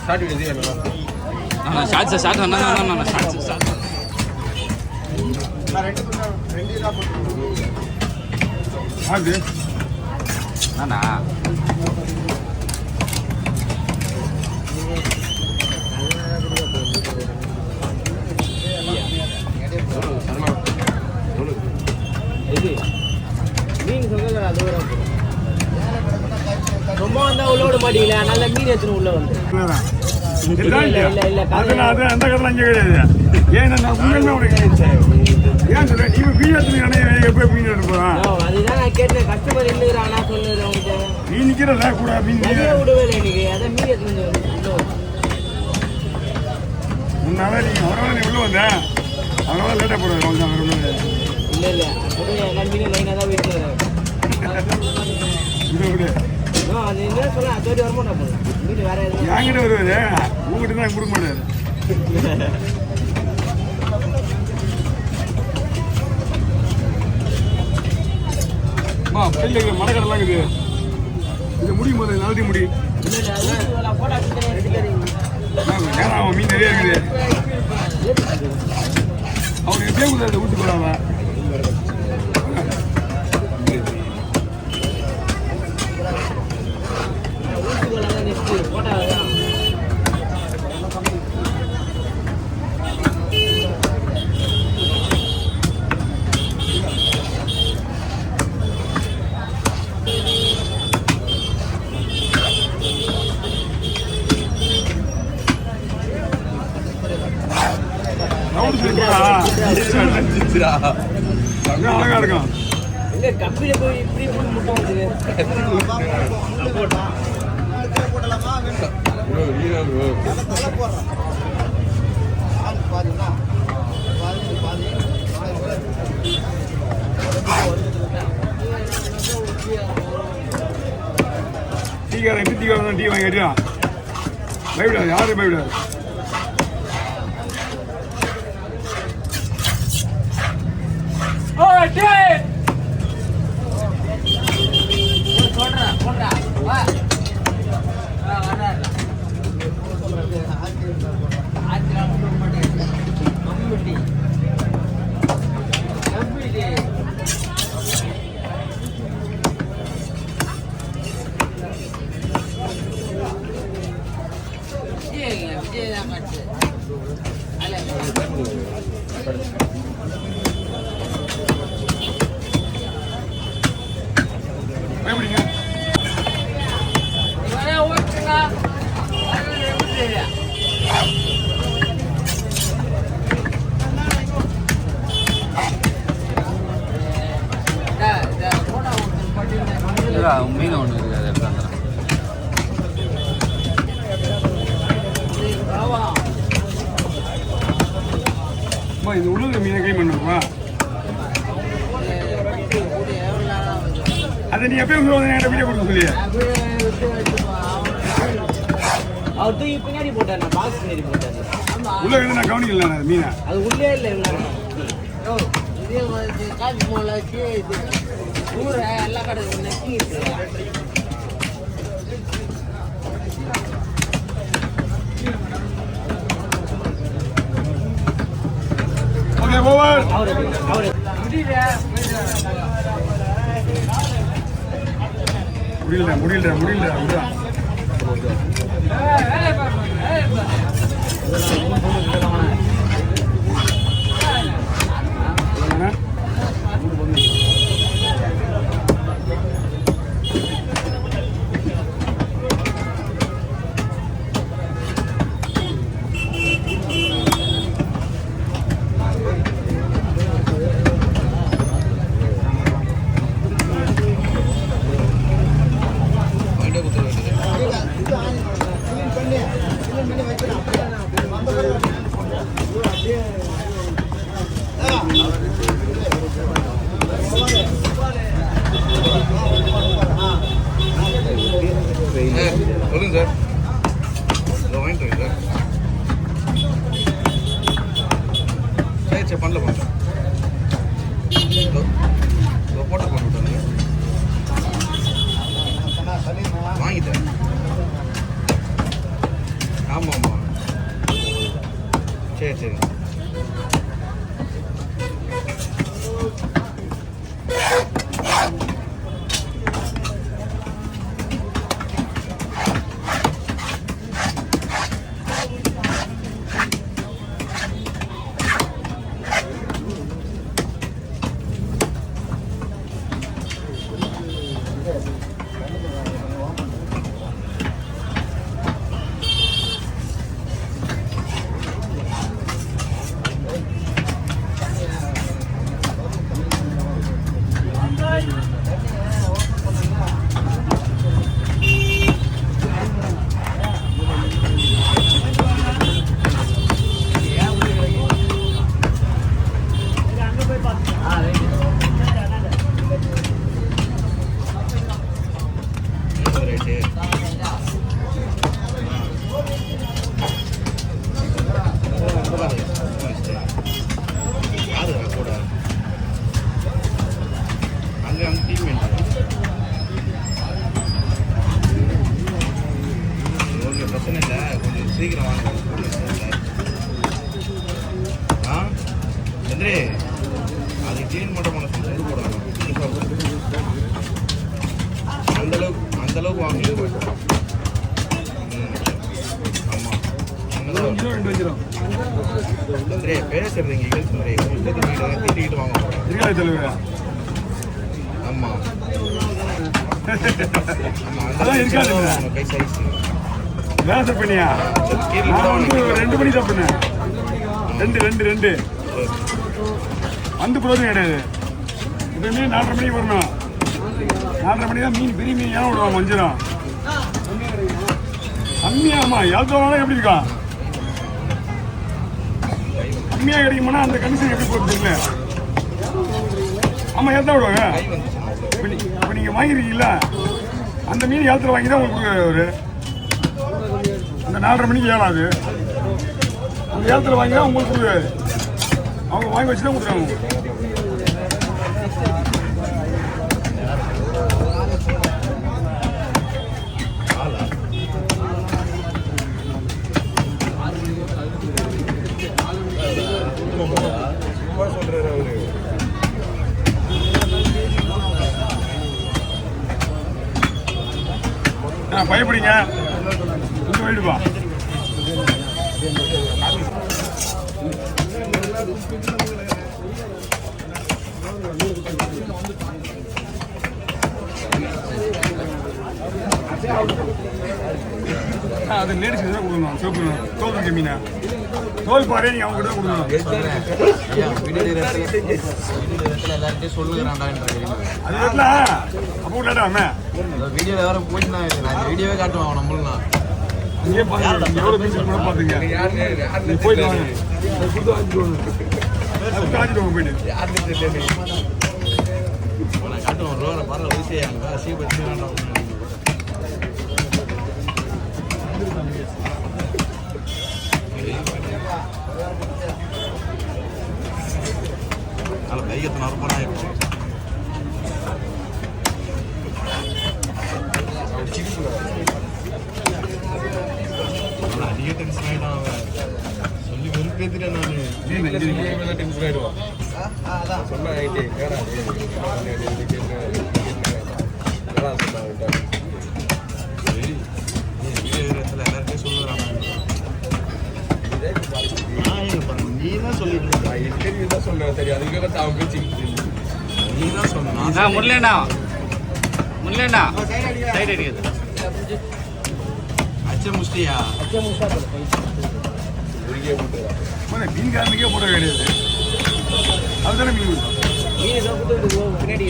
Shorts short shorts short அண்ணா மீன் சொல்றது அது ரொம்ப வந்தா உள்ள விட மாட்டீங்களா? நல்ல மீன் எடுத்துன்னு உள்ள வந்து அந்த கதை அங்கே கிடையாது. ஏன் ஏன் சொல்ல நீ மீன் எப்படி மீன் எடுப்போம்? அதுதான் நான் கேட்டேன். கஸ்டமர் இல்லைறானா சொல்லுது அவங்ககிட்ட. நீ நிக்கிறல கூட மீன் விடவே இல்லை எனக்கு. அதான் மீன் எடுத்துன்னு முன்னால நீ அவரால் நீ உள்ள வந்த அதனால லேட்டாக போடுவேன். இல்லை இல்லை எல்லா மீனும் லைனாக தான் வீட்டில் அது என்ன சொல்ல அதோட வரமாட்டா போதும். மீன் வேற எதுவும் என்கிட்ட வருவாரு, உங்ககிட்ட தான் கொடுக்க மாட்டாரு. மரக்கடலாம் இருக்குது. இது முடியும் போது நல்லதி முடி அவன் மீன் நிறைய இருக்குது. அவனுக்கு எப்படியே ஊற்றி போறாங்க. அழகா இருக்கும். கம்பியில போய் இப்படி முட்டை டீக்காரன் டீ வாங்கிட்டான். பயப்படாது, யாரும் பயப்படாது. மீன் ஒன்று இருக்காது. இது உள்ள மீனை கை பண்ணுவா. அதை நீ எப்பயும் வீடியோ கொடுக்க சொல்லிய அவர் தூக்கி பின்னாடி போட்டார். பாக்ஸ் பின்னாடி போட்டார். உள்ள இருந்து நான் கவனிக்கல மீனை. அது உள்ளே இல்லை. இதே காசு போலாச்சு ஊரை எல்லா கடை நெக்கி இருக்கு. முடியல சொல்லுங்க சார். வாங்கிட்டு சார். சரி சரி பண்ணல பண்ணல போட்டோ போட்டு விட்டாங்க. வாங்கிட்டேன். ஆமாம் சரி. பிரச்சனை இல்லை, கொஞ்சம் சீக்கிரம் வாங்க. ஆ சந்திரி, அது கிளீன் மட்டும் பண்ண சொல்லி போடணும். அந்தளவுக்கு வாங்க. ஆமாம், சந்திரி பேசுறீங்க சந்திரி, தீட்டிக்கிட்டு வாங்க போகிறேன். ஆமாம் ஆமாம், கை சைஸ் வேலை பண்ணியா? நான் வந்து 2 மணி தான் பண்ணேன். 2 வந்து போதும் கிடையாது. இப்போயுமே 4:30 மணிக்கு வரணும். 4:30 மணி தான் மீன், பெரிய மீன் ஏன் விடுவாங்க வஞ்சிரம் கம்மியாமா. எவ்வளோ எப்படி இருக்கா? கம்மியாக கிடைக்குமானா அந்த கண்டிஷன் எப்படி போட்டுருங்க? ஆமாம், ஏற்ற விடுவாங்க. இப்போ நீங்கள் வாங்கிருக்கீங்களா? அந்த மீன் ஏலத்தில் வாங்கி தான் உங்களுக்கு ஒரு அந்த 4:30 மணிக்கு ஏழாது. அந்த ஏலத்தில் வாங்கி தான் உங்களுக்கு கொடுக்காது. அவங்க வாங்கி வச்சு தான் கொடுக்குறாங்க. பயப்படுங்க, கொஞ்சம் போயிடுப்பா. அது லேடிஸ் தான் கொடுக்கணும். சிவப்பு தோல் இருக்க மீனா, தோல் பாரு, நீங்க அவங்க கிட்ட கொடுக்கணும். அது வீட்டில் அப்போ விளையாடாம வீடியோ வேற போயிட்டு வீடியோவே காட்டுவாங்க நம்மளும். இங்கே பாருங்க, எவ்வளோ மீன் கூட பார்த்துங்க. போயிட்டு வாங்க, கொடுத்து வாங்கிட்டு போயிட்டு காட்டுவோம். ரோட பரவாயில்ல, ஊசியாங்க சீபத்தி வேண்டாம். அதில் கையத்தின அறுப்பணம் ஆயிடுச்சு. அதிக டென்ஷன் ஆகிடும். அவன் சொல்லி வெறுப்பேற்றிட்டேன் நான். டென்ஷன் ஆகிடுவான். சொன்ன ஆகிட்டே எல்லாருமே சொல்லுறான். நீ தான் சொல்லிட்டு தான் சொல்றேன். சரி, அதுக்கு அவன் பேச்சு நீ தான் சொன்ன. முல்லேண்ணா சைடு அடிக்குது. அச்ச முஷ்டியா மீன் காரனுக்கே போட கிடையாது. அதுதானே மீன் பின்னாடி